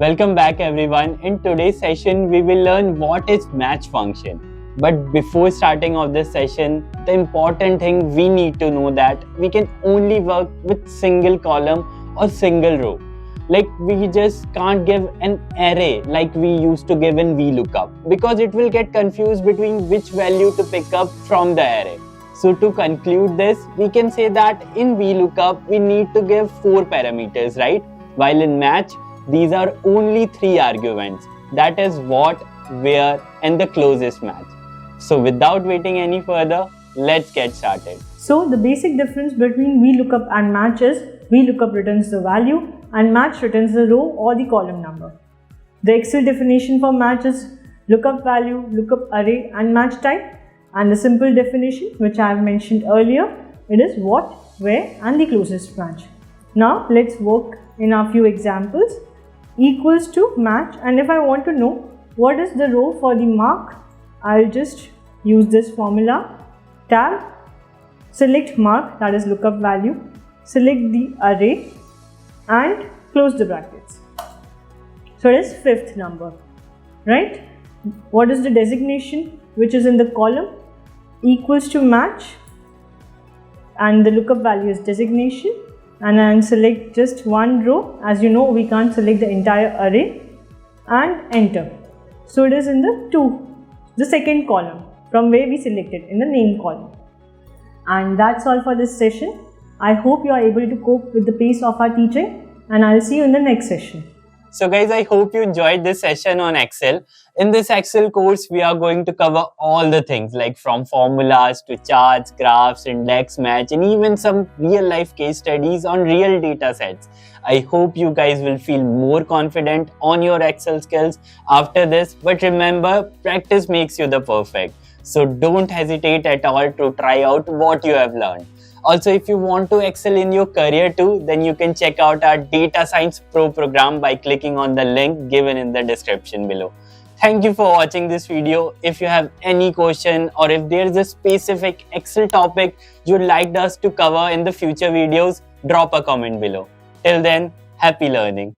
Welcome back everyone. In today's session, we will learn what is match function. But before starting off this session, the important thing we need to know that we can only work with single column or single row. Like we just can't give an array like we used to give in VLOOKUP because it will get confused between which value to pick up from the array. So to conclude this, we can say that in VLOOKUP, we need to give 4 parameters, right? While in match, these are only 3 arguments. That is what, where, and the closest match. So without waiting any further, let's get started. So the basic difference between VLOOKUP and match is VLOOKUP returns the value and match returns the row or the column number. The Excel definition for match is lookup value, lookup array, and match type. And the simple definition, which I have mentioned earlier, it is what, where, and the closest match. Now let's work in a few examples. Equals to match, and if I want to know what is the row for the mark, I'll just use this formula. Tab, select mark, that is lookup value, select the array and close the brackets. So it is 5th number, right? What is the designation which is in the column? Equals to match, and the lookup value is designation, and then select just one row. As you know, we can't select the entire array, and enter. So it is in the second column from where we selected in the name column. And that's all for this session. I hope you are able to cope with the pace of our teaching, and I'll see you in the next session. So guys, I hope you enjoyed this session on Excel. In this Excel course, we are going to cover all the things like from formulas to charts, graphs, index match, and even some real life case studies on real data sets. I hope you guys will feel more confident on your Excel skills after this. But remember, practice makes you the perfect. So don't hesitate at all to try out what you have learned. Also, if you want to excel in your career too, then you can check out our Data Science Pro program by clicking on the link given in the description below. Thank you for watching this video. If you have any question or if there is a specific Excel topic you'd like us to cover in the future videos, drop a comment below. Till then, happy learning.